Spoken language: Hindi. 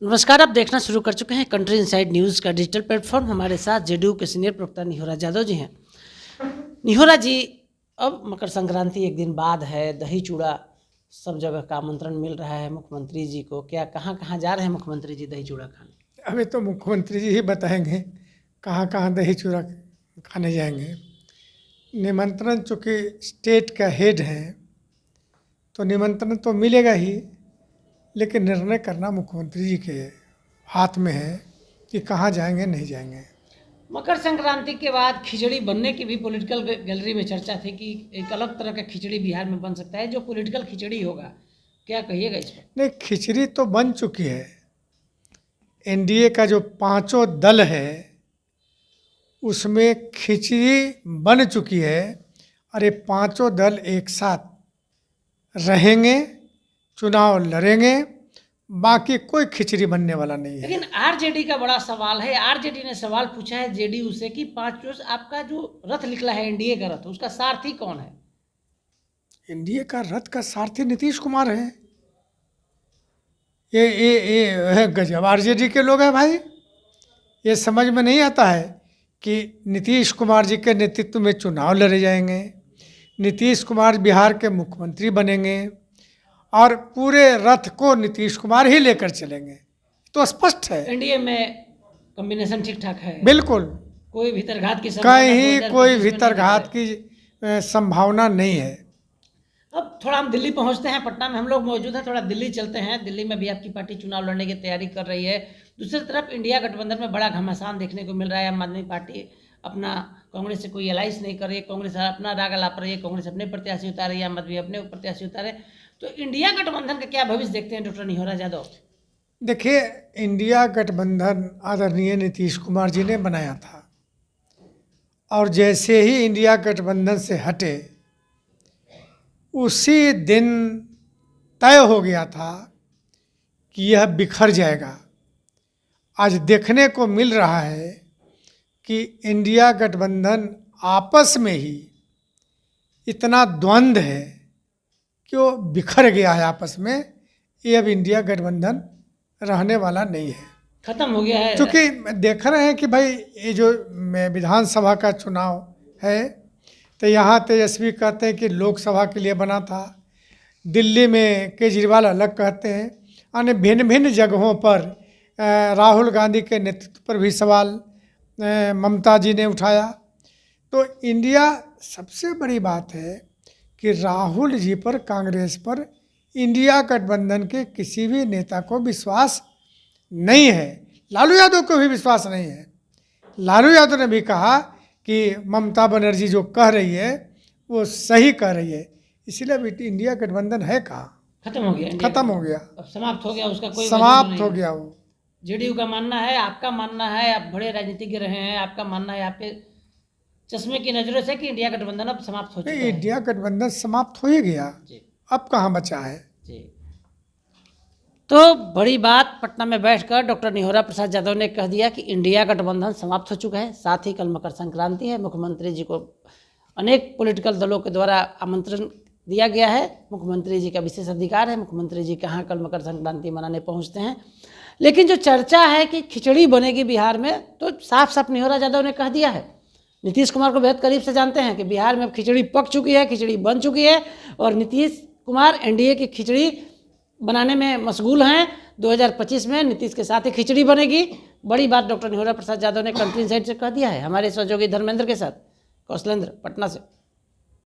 नमस्कार, आप देखना शुरू कर चुके हैं कंट्री इनसाइड न्यूज़ का डिजिटल प्लेटफॉर्म। हमारे साथ जेडीयू के सीनियर प्रवक्ता निहोरा यादव जी हैं। निहोरा जी, अब मकर संक्रांति एक दिन बाद है, दही चूड़ा सब जगह का आमंत्रण मिल रहा है मुख्यमंत्री जी को। क्या कहाँ कहाँ जा रहे हैं मुख्यमंत्री जी दही चूड़ा खाने? अभी तो मुख्यमंत्री जी ही बताएंगे कहाँ कहाँ दही चूड़ा खाने जाएंगे। निमंत्रण चूँकि स्टेट का हेड है तो निमंत्रण तो मिलेगा ही, लेकिन निर्णय करना मुख्यमंत्री जी के हाथ में है कि कहाँ जाएंगे नहीं जाएंगे। मकर संक्रांति के बाद खिचड़ी बनने की भी पॉलिटिकल गैलरी में चर्चा थी कि एक अलग तरह का खिचड़ी बिहार में बन सकता है, जो पॉलिटिकल खिचड़ी होगा। क्या कहिएगा इस पर? नहीं, खिचड़ी तो बन चुकी है। एनडीए का जो पांचों दल है उसमें खिचड़ी बन चुकी है और ये पांचों दल एक साथ रहेंगे, चुनाव लड़ेंगे। बाकी कोई खिचड़ी बनने वाला नहीं है। लेकिन आरजेडी का बड़ा सवाल है। आरजेडी ने सवाल पूछा है जेडीयू से कि 5 वर्ष आपका जो रथ निकला है एनडीए का रथ, उसका सारथी कौन है? एनडीए का रथ का सारथी नीतीश कुमार है। ये गजब आरजेडी के लोग हैं भाई। ये समझ में नहीं आता है कि नीतीश कुमार जी के नेतृत्व में चुनाव लड़े जाएंगे, नीतीश कुमार बिहार के मुख्यमंत्री बनेंगे और पूरे रथ को नीतीश कुमार ही लेकर चलेंगे। तो स्पष्ट है एनडीए में कॉम्बिनेशन ठीक ठाक है, बिल्कुल। कोई भीतरघात की संभावना कहीं 2025 कोई में नहीं भीतरघात दिख रही। की संभावना नहीं है। अब थोड़ा हम दिल्ली पहुंचते हैं। पटना में हम लोग मौजूद हैं, थोड़ा दिल्ली चलते हैं। दिल्ली में भी आपकी पार्टी चुनाव लड़ने की तैयारी कर रही है। दूसरी तरफ इंडिया गठबंधन में बड़ा घमासान देखने को मिल रहा है। आम आदमी पार्टी अपना कांग्रेस से कोई अलाइंस नहीं कर रही है, कांग्रेस अपना राग अलाप रही है, कांग्रेस अपने प्रत्याशी उतार रही है, आम आदमी अपने प्रत्याशी उतारे। तो इंडिया गठबंधन का क्या भविष्य देखते हैं डॉक्टर निहोरा यादव? देखिए, इंडिया गठबंधन आदरणीय नीतीश कुमार जी ने बनाया था और जैसे ही इंडिया गठबंधन से हटे उसी दिन तय हो गया था कि यह बिखर जाएगा। आज देखने को मिल रहा है कि इंडिया गठबंधन आपस में ही इतना द्वंद्व है कि वो बिखर गया है आपस में। ये अब इंडिया गठबंधन रहने वाला नहीं है, खत्म हो गया है। क्योंकि देख रहे हैं कि भाई ये जो विधानसभा का चुनाव है तो यहाँ तेजस्वी कहते हैं कि लोकसभा के लिए बना था, दिल्ली में केजरीवाल अलग कहते हैं, अन्य भिन्न भिन्न जगहों पर राहुल गांधी के नेतृत्व पर भी सवाल ममता जी ने उठाया। तो इंडिया सबसे बड़ी बात है कि राहुल जी पर, कांग्रेस पर इंडिया गठबंधन के किसी भी नेता को विश्वास नहीं है। लालू यादव को भी विश्वास नहीं है। लालू यादव ने भी कहा कि ममता बनर्जी जो कह रही है वो सही कह रही है, इसीलिए अभी इंडिया गठबंधन है कहाँ, खत्म हो गया। इंडिया खत्म हो गया, अब समाप्त हो गया, उसका कोई समाप्त हो गया वो। जेडीयू का मानना है, आपका मानना है, आप बड़े राजनीतिज्ञ रहे हैं, आपका मानना है आपके चश्मे की नजरों से कि इंडिया गठबंधन अब समाप्त हो चुका है? इंडिया गठबंधन समाप्त हो ही गया, अब कहाँ बचा है जी। तो बड़ी बात, पटना में बैठकर डॉक्टर निहोरा प्रसाद यादव ने कह दिया कि इंडिया गठबंधन समाप्त हो चुका है। साथ ही कल मकर संक्रांति है, मुख्यमंत्री जी को अनेक पॉलिटिकल दलों के द्वारा आमंत्रण दिया गया है। मुख्यमंत्री जी का विशेष अधिकार है, मुख्यमंत्री जी कहाँ कल मकर संक्रांति मनाने पहुँचते हैं। लेकिन जो चर्चा है कि खिचड़ी बनेगी बिहार में, तो साफ साफ निहोरा यादव ने कह दिया है। नीतीश कुमार को बेहद करीब से जानते हैं कि बिहार में अब खिचड़ी पक चुकी है, खिचड़ी बन चुकी है और नीतीश कुमार एनडीए की खिचड़ी बनाने में मशगूल हैं। 2025 में नीतीश के साथ ही खिचड़ी बनेगी। बड़ी बात डॉक्टर निहोरा प्रसाद यादव ने कंट्री इनसाइड से कह दिया है। हमारे सहयोगी धर्मेंद्र के साथ कौशलेंद्र, पटना से।